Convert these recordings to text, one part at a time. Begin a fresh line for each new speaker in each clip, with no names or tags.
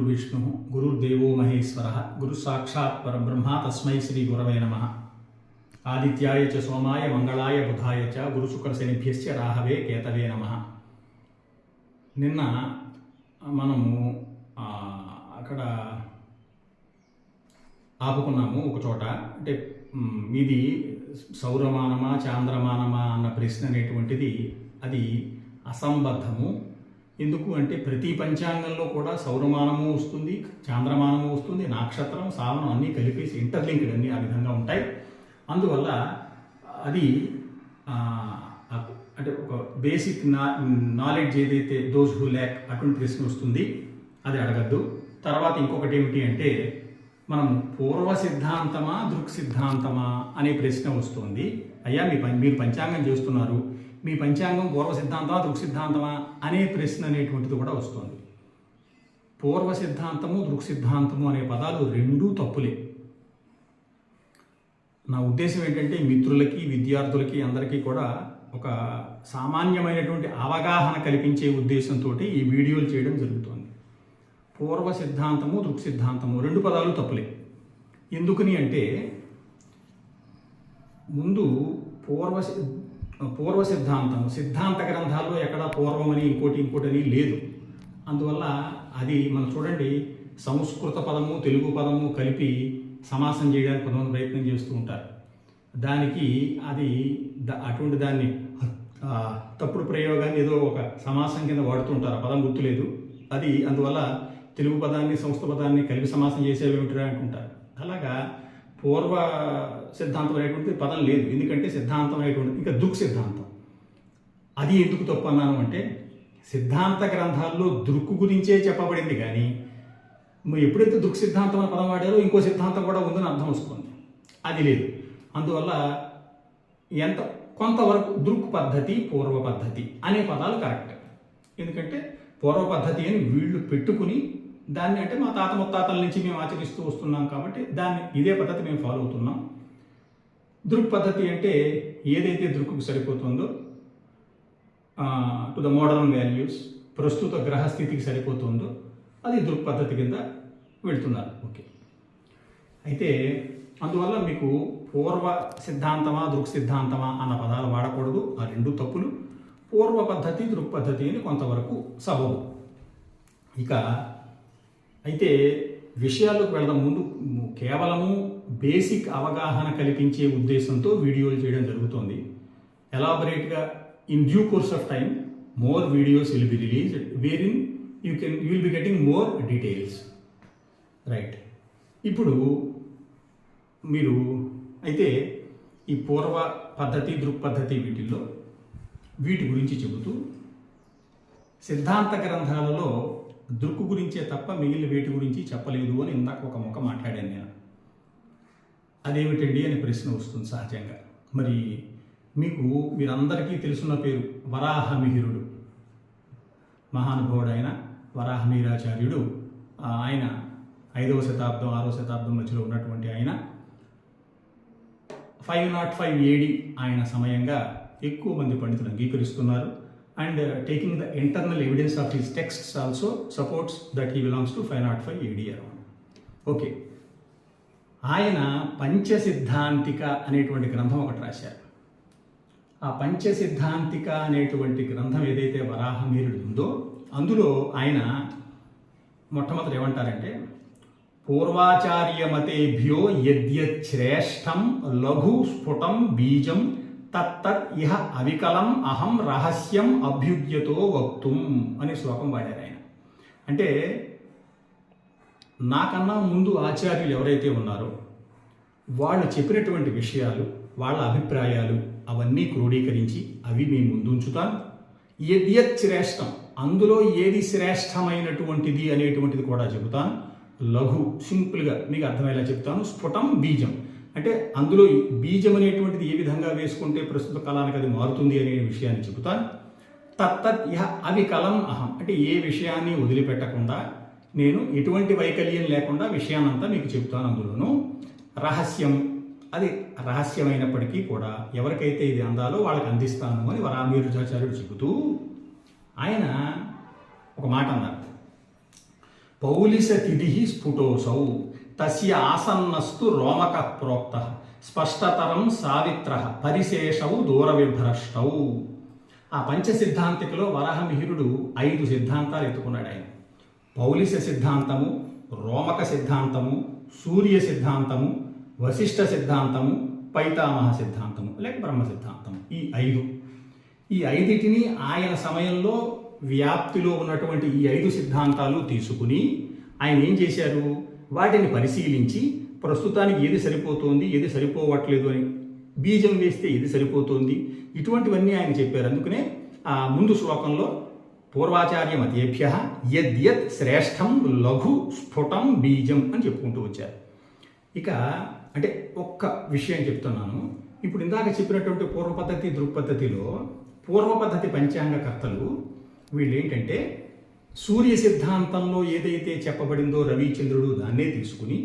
गुरुर्विष्णु गुरुर्देवो महेश्वरः गुरुसाक्षात् परब्रह्म तस्मै श्री गुरवे नमः। आदित्याय च सोमाय मंगलाय बुधाय च गुरुशुक्रशनिभ्यश्च राहवे केतवे नमः। నిన్న మనము అక్కడ ఆపుకున్నాము ఒక చోట. అంటే ఇది సౌరమానమా చాంద్రమానమా అన్న ప్రశ్న అనేటువంటిది అది అసంబద్ధము. ఎందుకు అంటే ప్రతి పంచాంగంలో కూడా సౌరమానము వస్తుంది, చాంద్రమానము వస్తుంది, నక్షత్రం సావనం అన్నీ కలిపేసి ఇంటర్లింక్డ్ అన్నీ ఆ విధంగా ఉంటాయి. అందువల్ల అది అంటే ఒక బేసిక్ నాలెడ్జ్ ఏదైతే దోస్ హూ ల్యాక్ అటువంటి ప్రశ్న వస్తుంది, అది అడగద్దు. తర్వాత ఇంకొకటి ఏమిటి అంటే మనం పూర్వ సిద్ధాంతమా దృక్ సిద్ధాంతమా అనే ప్రశ్న వస్తుంది. అయ్యా మీరు పంచాంగం చేస్తున్నారు, మీ పంచాంగం పూర్వ సిద్ధాంతమా దృక్ సిద్ధాంతమా అనే ప్రశ్న అనేటువంటిది కూడా వస్తుంది. పూర్వ సిద్ధాంతము దృక్ సిద్ధాంతము అనే పదాలు రెండూ తప్పులే. నా ఉద్దేశం ఏంటంటే మిత్రులకి విద్యార్థులకి అందరికీ కూడా ఒక సామాన్యమైనటువంటి అవగాహన కల్పించే ఉద్దేశంతో ఈ వీడియోలు చేయడం జరుగుతుంది. పూర్వ సిద్ధాంతము దృక్ సిద్ధాంతము రెండు పదాలు తప్పులే. ఎందుకని అంటే ముందు పూర్వ సిద్ధాంతం సిద్ధాంత గ్రంథాల్లో ఎక్కడ పూర్వమని ఇంకోటి అని లేదు. అందువల్ల అది మనం చూడండి, సంస్కృత పదము తెలుగు పదము కలిపి సమాసం చేయడానికి కొంతమంది ప్రయత్నం చేస్తూ ఉంటారు. దానికి అది అటువంటి దాన్ని తప్పుడు ప్రయోగాన్ని ఏదో ఒక సమాసం కింద వాడుతుంటారు. ఆ పదం గుర్తులేదు అది. అందువల్ల తెలుగు పదాన్ని సంస్కృత పదాన్ని కలిపి సమాసం చేసేవేమిటిరా అంటుంటారు. అలాగా పూర్వ సిద్ధాంతం అనేటువంటి పదం లేదు. ఎందుకంటే సిద్ధాంతం అనేటువంటి ఇంకా దృక్ సిద్ధాంతం అది ఎందుకు తప్పు అన్నాను అంటే సిద్ధాంత గ్రంథాల్లో దృక్కు గురించే చెప్పబడింది, కానీ ఎప్పుడైతే దృక్ సిద్ధాంతం అనే పదం వాడారో ఇంకో సిద్ధాంతం కూడా ఉందని అర్థం వస్తుంది. అది లేదు. అందువల్ల కొంతవరకు దృక్ పద్ధతి పూర్వ పద్ధతి అనే పదాలు కరెక్ట్. ఎందుకంటే పూర్వ పద్ధతి అని వీళ్ళు పెట్టుకుని దాన్ని అంటే మా తాత ముత్తాతల నుంచి మేము ఆచరిస్తూ వస్తున్నాం కాబట్టి దాన్ని ఇదే పద్ధతి మేము ఫాలో అవుతున్నాం. దృక్ పద్ధతి అంటే ఏదైతే దృక్కు సరిపోతుందో టు ద మోడర్న్ వాల్యూస్ ప్రస్తుత గ్రహస్థితికి సరిపోతుందో అది దృక్ పద్ధతి కింద వెళ్తున్నారు. ఓకే, అయితే అందువల్ల మీకు పూర్వ సిద్ధాంతమా దృక్ సిద్ధాంతమా అన్న పదాలు వాడకూడదు. ఆ రెండు తప్పులు. పూర్వ పద్ధతి దృక్ పద్ధతి అని కొంతవరకు సబబు. ఇక అయితే విషయాల్లోకి వెళ్దాం. ముందు కేవలము బేసిక్ అవగాహన కల్పించే ఉద్దేశంతో వీడియోలు చేయడం జరుగుతుంది. ఎలాబరేట్గా in due course of time more videos will be released wherein you will be getting more details. Right, ఇప్పుడు మీరు అయితే ఈ పూర్వ పద్ధతి దృక్ పద్ధతి వీటి గురించి చెబుతూ సిద్ధాంత గ్రంథాలలో దృక్కు గురించే తప్ప మిగిలిన వేటి గురించి చెప్పలేదు అని ఇందాక ఒక ముఖ మాట్లాడాను నేను. అదేమిటండి అని ప్రశ్న వస్తుంది సహజంగా. మరి మీరందరికీ తెలుసున్న పేరు వరాహమిహిరుడు, మహానుభావుడైన వరాహమిహిరాచార్యుడు. ఆయన 5వ శతాబ్దం 6వ శతాబ్దం మధ్యలో ఉన్నటువంటి ఆయన 505 AD ఆయన సమయంగా ఎక్కువ మంది పండితులు అంగీకరిస్తున్నారు. And taking the internal evidence of his texts also supports that he belongs to 505 AD around. Okay, ఆయన పంచసిద్ధాంతిక అనేటువంటి గ్రంథం ఒకటి రాశారు. ఆ పంచసిద్ధాంతిక అనేటువంటి గ్రంథం ఏదైతే వరాహమిహిరుడు ఉందో అందులో ఆయన మొట్టమొదటి ఏమంటారంటే పూర్వాచార్యమతేభ్యో యద్యశ్రేష్టం లఘు స్ఫుటం బీజం తత్తత్ ఇహ అవికలం అహం రహస్యం అభ్యుద్యతో వక్తుం అనే శ్లోకం వాడారు ఆయన. అంటే నాకన్నా ముందు ఆచార్యులు ఎవరైతే ఉన్నారో వాళ్ళు చెప్పినటువంటి విషయాలు, వాళ్ళ అభిప్రాయాలు అవన్నీ క్రోడీకరించి అవి మీ ముందు ఉంచుతాను. యద్యత్ శ్రేష్టం, అందులో ఏది శ్రేష్టమైనటువంటిది అనేటువంటిది కూడా చెబుతాను. లఘు, సింపుల్గా మీకు అర్థమయ్యేలా చెప్తాను. స్ఫుటం బీజం అంటే అందులో బీజం అనేటువంటిది ఏ విధంగా వేసుకుంటే ప్రస్తుత కాలానికి అది మారుతుంది అనే విషయాన్ని చెబుతాను. తత్తత్ ఇహ అవికలం అహం అంటే ఏ విషయాన్ని వదిలిపెట్టకుండా నేను ఎటువంటి వైకల్యం లేకుండా విషయాన్నంతా మీకు చెబుతాను. అందులోనూ రహస్యం, అది రహస్యమైనప్పటికీ కూడా ఎవరికైతే ఇది అందాలో వాళ్ళకి అందిస్తాను అని వరాహమిహిరాచార్యుడు చెబుతూ ఆయన ఒక మాట అన్నారు. పౌలిస తిథి స్ఫుటోసౌ తస్య ఆసన్నస్తు రోమక ప్రోక్త స్పష్టతరం సావిత్ర పరిశేషౌ దూరవిభ్రష్టౌ. ఆ పంచసిద్ధాంతికలో వరాహమిహిరుడు 5 సిద్ధాంతాలు ఎత్తుకున్నాడు ఆయన. పౌలిస సిద్ధాంతము, రోమక సిద్ధాంతము, సూర్య సిద్ధాంతము, వశిష్ఠ సిద్ధాంతము, పైతామహ సిద్ధాంతము లేక బ్రహ్మ సిద్ధాంతము. ఈ ఐదిటిని ఆయన సమయంలో వ్యాప్తిలో ఉన్నటువంటి ఈ 5 సిద్ధాంతాలు తీసుకుని ఆయన ఏం చేశారు, వాటిని పరిశీలించి ప్రస్తుతానికి ఏది సరిపోతుంది, ఏది సరిపోవట్లేదు అని బీజం వేస్తే ఏది సరిపోతుంది, ఇటువంటివన్నీ ఆయన చెప్పారు. అందుకనే ఆ ముందు శ్లోకంలో పూర్వాచార్య మతేభ్య యద్యత్ శ్రేష్టం లఘు స్ఫుటం బీజం అని చెప్పుకుంటూ వచ్చారు. ఇక అంటే ఒక్క విషయం చెప్తున్నాను. ఇప్పుడు ఇందాక చెప్పినటువంటి పూర్వ పద్ధతి దృక్పద్ధతిలో పూర్వ పద్ధతి పంచాంగకర్తలు వీళ్ళు ఏంటంటే సూర్య సిద్ధాంతంలో ఏదైతే చెప్పబడిందో రవిచంద్రుడు దాన్నే తీసుకుని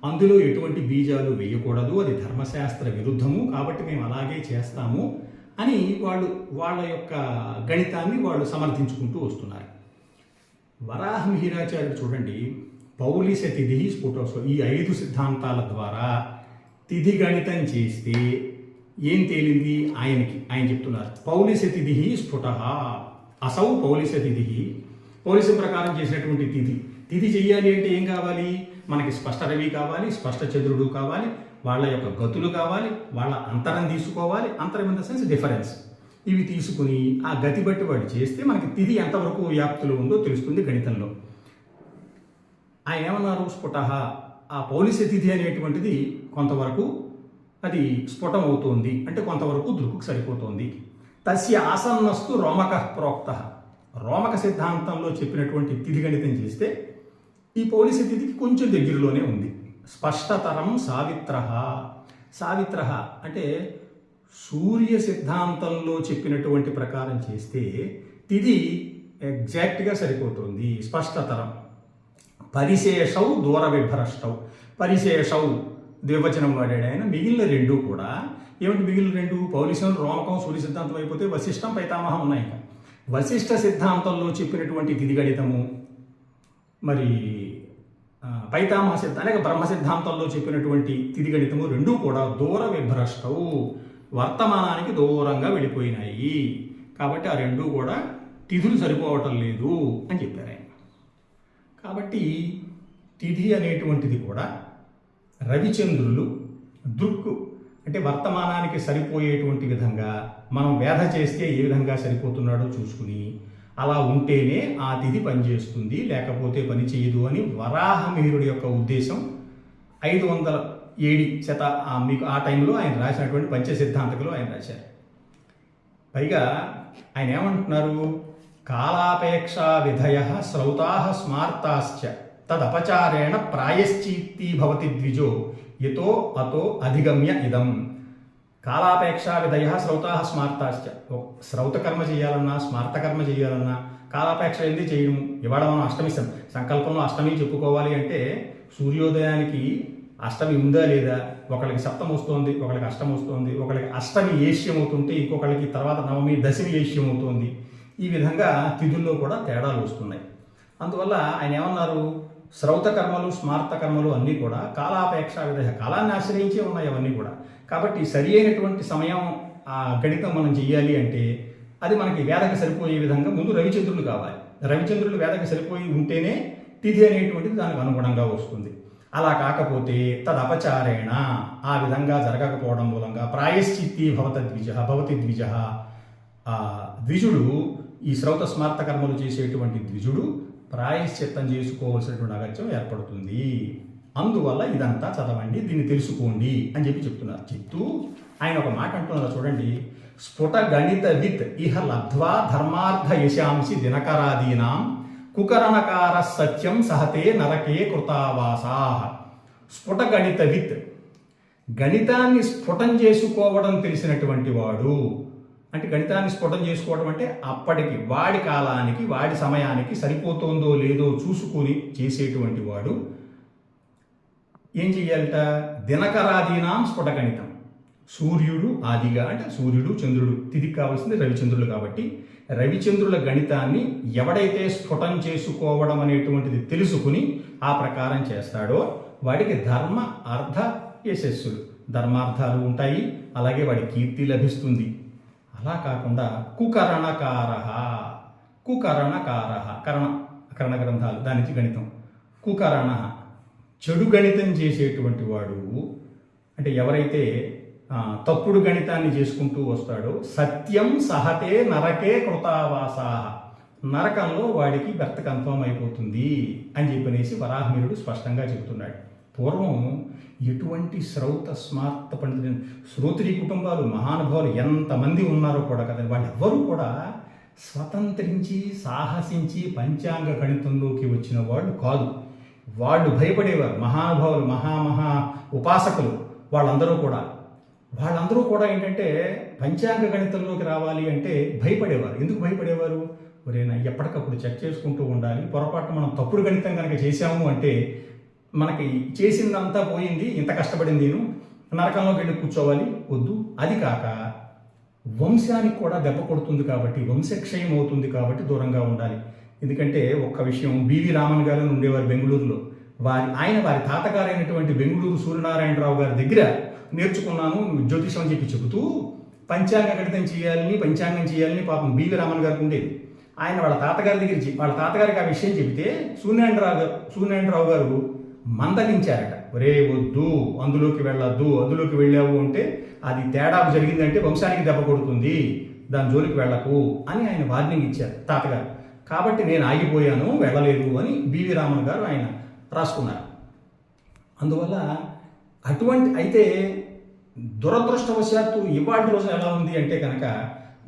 అందులో ఎటువంటి బీజాలు వేయకూడదు, అది ధర్మశాస్త్ర విరుద్ధము, కాబట్టి మేము అలాగే చేస్తాము అని వాళ్ళ యొక్క గణితాన్ని వాళ్ళు సమర్థించుకుంటూ వస్తున్నారు. వరాహమిహిరాచార్యుడు చూడండి, పౌలిస తిథి స్ఫుటోసౌ ఈ 5 సిద్ధాంతాల ద్వారా తిథి గణితం చేస్తే ఏం తేలింది ఆయన చెప్తున్నారు. పౌలిస తిథి స్ఫుట అసౌ పౌలిస తిథి, పౌలిసం ప్రకారం చేసినటువంటి తిథి చెయ్యాలి అంటే ఏం కావాలి, మనకి స్పష్ట రవి కావాలి, స్పష్ట చంద్రుడు కావాలి, వాళ్ళ యొక్క గతులు కావాలి, వాళ్ళ అంతరం తీసుకోవాలి. అంతరం ఇన్ ద సెన్స్ డిఫరెన్స్. ఇవి తీసుకుని ఆ గతి బట్టి వాడు చేస్తే మనకి తిథి ఎంతవరకు వ్యాప్తిలో ఉందో తెలుస్తుంది గణితంలో. ఆయన ఏమన్నారు, స్ఫుట ఆ పౌలిస తిథి అనేటువంటిది కొంతవరకు అది స్ఫుటం అవుతోంది అంటే కొంతవరకు దృక్కుకు సరిపోతుంది. తస్య ఆసన్నస్తు రోమక ప్రోక్త, రోమక సిద్ధాంతంలో చెప్పినటువంటి తిథి గణితం చేస్తే ఈ పౌలిస తిథికి కొంచెం దగ్గరలోనే ఉంది. స్పష్టతరం సావిత్ర అంటే సూర్య సిద్ధాంతంలో చెప్పినటువంటి ప్రకారం చేస్తే తిథి ఎగ్జాక్ట్గా సరిపోతుంది. స్పష్టతరం. పరిశేషౌ దూర విభ్రష్టౌ, పరిశేషౌ ద్వివచనం వాడాడు ఆయన. మిగిలిన 2 కూడా ఏమిటి, మిగిలిన 2 పౌలిసం రోమకం సూర్య సిద్ధాంతం అయిపోతే వశిష్టం పైతామహం ఉన్నాయి. ఇంకా వశిష్ఠ సిద్ధాంతంలో చెప్పినటువంటి తిథి గణితము, మరి పైతామహ సిద్ధాంతం లేక బ్రహ్మ సిద్ధాంతంలో చెప్పినటువంటి తిథి గణితము 2 కూడా దూర విభ్రష్టవు, వర్తమానానికి దూరంగా వెళ్ళిపోయినాయి. కాబట్టి ఆ 2 కూడా తిథులు సరిపోవటం లేదు అని చెప్పారు ఆయన. కాబట్టి తిథి అనేటువంటిది కూడా రవిచంద్రులు దృక్కు అంటే వర్తమానానికి సరిపోయేటువంటి విధంగా మనం వేధ చేస్తే ఏ విధంగా సరిపోతున్నాడో చూసుకుని అలా ఉంటేనే ఆ తిథి పనిచేస్తుంది, లేకపోతే పని చేయదు అని వరాహమిహిరుడి యొక్క ఉద్దేశం. 507 మీకు ఆ టైంలో ఆయన రాసినటువంటి పంచసిద్ధాంతకులు ఆయన రాశారు. పైగా ఆయన ఏమంటున్నారు, కాలాపేక్షా విధయ శ్రౌతా స్మార్తాశ్చ తదపచారేణ ప్రాయశ్చిత్తి భవతి ద్విజో యతో అతో అధిగమ్య ఇదం. కాలాపేక్షా విధయ శ్రౌతా స్మార్తాశ్చ, శ్రౌతకర్మ చేయాలన్నా స్మార్తకర్మ చేయాలన్నా కాలాపేక్ష ఏంది చేయడము. ఇవాళ మనం అష్టమి సంకల్పంలో అష్టమి చెప్పుకోవాలి అంటే సూర్యోదయానికి అష్టమి ఉందా లేదా, ఒకళ్ళకి సప్తం వస్తుంది, ఒకళ్ళకి అష్టం వస్తుంది, ఒకళ్ళకి అష్టమి ఏష్యం అవుతుంటే ఇంకొకళ్ళకి తర్వాత నవమి దశమి ఏష్యం అవుతుంది. ఈ విధంగా తిథుల్లో కూడా తేడాలు వస్తున్నాయి. అందువల్ల ఆయన ఏమన్నారు, శ్రౌత కర్మలు స్మార్త కర్మలు అన్నీ కూడా కాలాపేక్ష విధ కాలాన్ని ఆశ్రయించే ఉన్నాయి అవన్నీ కూడా. కాబట్టి సరి అయినటువంటి సమయం ఆ గణితం మనం చెయ్యాలి అంటే అది మనకి వేదకి సరిపోయే విధంగా ముందు రవిచంద్రులు కావాలి. రవిచంద్రులు వేదకి సరిపోయి ఉంటేనే తిథి అనేటువంటిది దానికి అనుగుణంగా వస్తుంది. అలా కాకపోతే తదపచారేణ ఆ విధంగా జరగకపోవడం మూలంగా ప్రాయశ్చిత్తి భవతి ద్విజ ఆ ద్విజుడు ఈ శ్రౌత స్మార్త కర్మలు చేసేటువంటి ద్విజుడు ప్రాయశ్చిత్తం చేసుకోవాల్సినటువంటి అగత్యం ఏర్పడుతుంది. అందువల్ల ఇదంతా చదవండి, దీన్ని తెలుసుకోండి అని చెప్తున్నారు. చెప్తూ ఆయన ఒక మాట అంటున్నారు చూడండి, స్ఫుట గణిత విత్ ఇహ లబ్ధ్వా ధర్మార్థ యశాంసి దినకరాదీనాం కుకరణకార సత్యం సహతే నరకే కృతావాసా. స్ఫుట గణిత విత్, గణితాన్ని స్ఫుటం చేసుకోవడం తెలిసినటువంటి వాడు. అంటే గణితాన్ని స్ఫుటం చేసుకోవడం అంటే అప్పటికి వాడి కాలానికి వాడి సమయానికి సరిపోతుందో లేదో చూసుకుని చేసేటువంటి వాడు ఏం చెయ్యాలట, దినకరాదీనాం స్ఫుట గణితం. సూర్యుడు ఆదిగా, అంటే సూర్యుడు చంద్రుడు, తిథికి కావాల్సింది రవిచంద్రులు కాబట్టి రవిచంద్రుల గణితాన్ని ఎవడైతే స్ఫుటం చేసుకోవడం అనేటువంటిది తెలుసుకుని ఆ ప్రకారం చేస్తాడో వాడికి ధర్మ అర్థ యశస్సులు, ధర్మార్థాలు ఉంటాయి, అలాగే వాడి కీర్తి లభిస్తుంది. అలా కాకుండా కరణ గ్రంథాలు, దాని నుంచి గణితం. కుకరణ చెడు గణితం చేసేటువంటి వాడు, అంటే ఎవరైతే తప్పుడు గణితాన్ని చేసుకుంటూ వస్తాడో సత్యం సహతే నరకే కృతావాసా, నరకంలో వాడికి బెర్త కన్ఫర్మ్ అయిపోతుంది అని చెప్పనేసి వరాహమిహిరుడు స్పష్టంగా చెబుతున్నాడు. పూర్వం ఎటువంటి శ్రౌత స్మార్త పండితులు, శ్రోత్రి కుటుంబాలు, మహానుభావులు ఎంతమంది ఉన్నారో కూడా కదా, వాళ్ళెవ్వరూ కూడా స్వతంత్రించి సాహసించి పంచాంగ గణితంలోకి వచ్చిన వాళ్ళు కాదు. వాళ్ళు భయపడేవారు. మహానుభావులు, మహా ఉపాసకులు వాళ్ళందరూ కూడా ఏంటంటే పంచాంగ గణితంలోకి రావాలి అంటే భయపడేవారు. ఎందుకు భయపడేవారు? ఒరేనా ఎప్పటికప్పుడు చెక్ చేసుకుంటూ ఉండాలి, పొరపాటు మనం తప్పుడు గణితం కనుక చేశాము అంటే మనకి చేసిందంతా పోయింది, ఇంత కష్టపడింది నేను నరకంలోకి వెళ్ళి కూర్చోవాలి, వద్దు. అది కాక వంశానికి కూడా దెబ్బ కొడుతుంది కాబట్టి, వంశక్షయం అవుతుంది కాబట్టి దూరంగా ఉండాలి. ఎందుకంటే ఒక్క విషయం, బివి రామన్ గారు ఉండేవారు బెంగళూరులో. వారి తాతగారైనటువంటి బెంగళూరు సూర్యనారాయణరావు గారి దగ్గర నేర్చుకున్నాను జ్యోతిషం అని చెబుతూ పంచాంగ గణితం పంచాంగం చేయాలని పాపం బివి రామన్ గారికి ఉండేది. ఆయన వాళ్ళ తాతగారికి ఆ విషయం చెబితే సూర్యనారాయణరావు గారు మందలించారట. ఒరే వద్దు, అందులోకి వెళ్ళావు అంటే అది తేడా జరిగిందంటే వంశానికి దెబ్బ కొడుతుంది, దాని జోలికి వెళ్ళకు అని ఆయన వార్నింగ్ ఇచ్చారు తాతగారు. కాబట్టి నేను ఆగిపోయాను, వెళ్ళలేదు అని బివి రామన్ గారు ఆయన రాసుకున్నారు. అందువల్ల అయితే దురదృష్టవశాత్తు ఇవాళ రోజు ఎలా ఉంది అంటే కనుక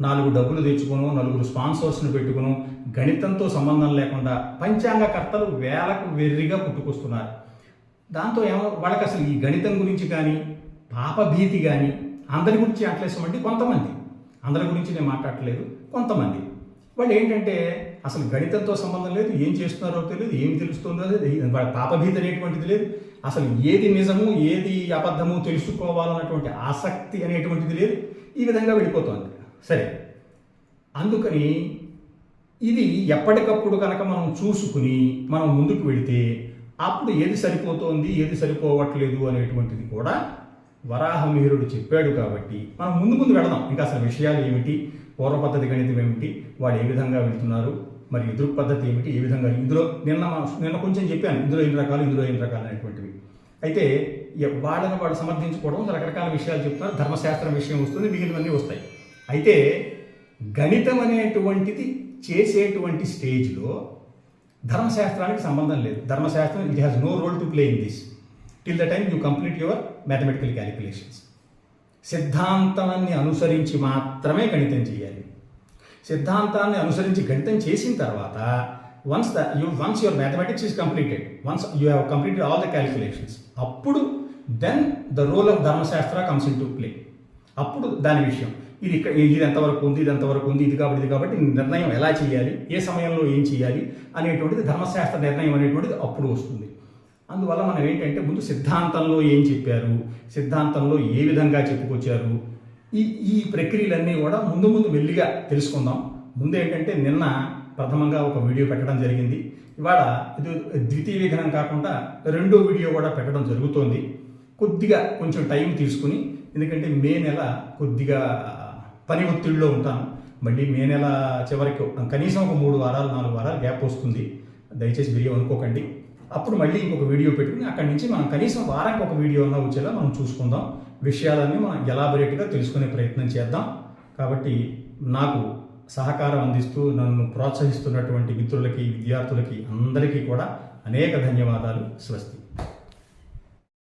4 డబ్బులు తెచ్చుకోను, 4 స్పాన్సర్స్ని పెట్టుకును, గణితంతో సంబంధం లేకుండా పంచాంగకర్తలు వేలకు వెర్రిగా పుట్టుకొస్తున్నారు. దాంతో వాళ్ళకి అసలు ఈ గణితం గురించి కానీ పాపభీతి కానీ అందరి గురించి అట్లేసామంటే కొంతమంది, అందరి గురించి నేను మాట్లాడట్లేదు, కొంతమంది వాళ్ళు ఏంటంటే అసలు గణితంతో సంబంధం లేదు, ఏం చేస్తున్నారో తెలియదు, ఏమి తెలుస్తుందో వాళ్ళ పాపభీతి అనేటువంటిది లేదు, అసలు ఏది నిజము ఏది అబద్ధము తెలుసుకోవాలన్నటువంటి ఆసక్తి అనేటువంటిది లేదు. ఈ విధంగా వెళ్ళిపోతుంది. సరే, అందుకని ఇది ఎప్పటికప్పుడు కనుక మనం చూసుకుని మనం ముందుకు వెళితే అప్పుడు ఏది సరిపోతోంది ఏది సరిపోవట్లేదు అనేటువంటిది కూడా వరాహమిహిరుడు చెప్పాడు. కాబట్టి మనం ముందు వెళదాం. ఇంకా అసలు విషయాలు ఏమిటి, పూర్వపద్ధతి గణితం ఏమిటి, వాడు ఏ విధంగా వెళ్తున్నారు, మరి ఎదురు పద్ధతి ఏమిటి, ఏ విధంగా ఇందులో నిన్న కొంచెం చెప్పాను, ఇందులో ఎన్ని రకాలు అనేటువంటివి. అయితే వాళ్ళు సమర్థించుకోవడం రకరకాల విషయాలు చెప్తున్నారు. ధర్మశాస్త్రం విషయం వస్తుంది, మిగిలినవన్నీ వస్తాయి. అయితే గణితం అనేటువంటిది చేసేటువంటి స్టేజ్లో ధర్మశాస్త్రానికి సంబంధం లేదు. ధర్మశాస్త్రం it has no role to play in this till the time you complete your mathematical calculations. సిద్ధాంతాన్ని అనుసరించి మాత్రమే గణితం చేయాలి. సిద్ధాంతాన్ని అనుసరించి గణితం చేసిన తర్వాత once your mathematics is completed, once you have completed all the calculations, అప్పుడు then the role of ధర్మశాస్త్ర comes into play. అప్పుడు దాని విషయం ఇది ఎంతవరకు ఉంది, ఇది కాబట్టి నిర్ణయం ఎలా చేయాలి, ఏ సమయంలో ఏం చేయాలి అనేటువంటిది ధర్మశాస్త్ర నిర్ణయం అనేటువంటిది అప్పుడు వస్తుంది. అందువల్ల మనం ఏంటంటే ముందు సిద్ధాంతంలో ఏం చెప్పారు, సిద్ధాంతంలో ఏ విధంగా చెప్పుకొచ్చారు, ఈ ప్రక్రియలన్నీ కూడా ముందు మెల్లిగా తెలుసుకుందాం. ముందు ఏంటంటే నిన్న ప్రథమంగా ఒక వీడియో పెట్టడం జరిగింది. ఇవాళ ఇది ద్వితీయ విఘ్నం కాకుండా 2వ వీడియో కూడా పెట్టడం జరుగుతోంది. కొంచెం టైం తీసుకుని, ఎందుకంటే మే నెల కొద్దిగా పని ఒత్తిడిలో ఉంటాను. మళ్ళీ మే నెల చివరికి కనీసం ఒక 3 వారాలు 4 వారాలు గ్యాప్ వస్తుంది. దయచేసి వీడియో అనుకోకండి. అప్పుడు మళ్ళీ ఇంకొక వీడియో పెట్టుకుని అక్కడి నుంచి మనం కనీసం వారానికి ఒక వీడియో అన్నా వచ్చేలా మనం చూసుకుందాం. విషయాలన్నీ మనం ఎలాబొరేట్గా తెలుసుకునే ప్రయత్నం చేద్దాం. కాబట్టి నాకు సహకారం అందిస్తూ నన్ను ప్రోత్సహిస్తున్నటువంటి మిత్రులకి, విద్యార్థులకి అందరికీ కూడా అనేక ధన్యవాదాలు. స్వస్తి.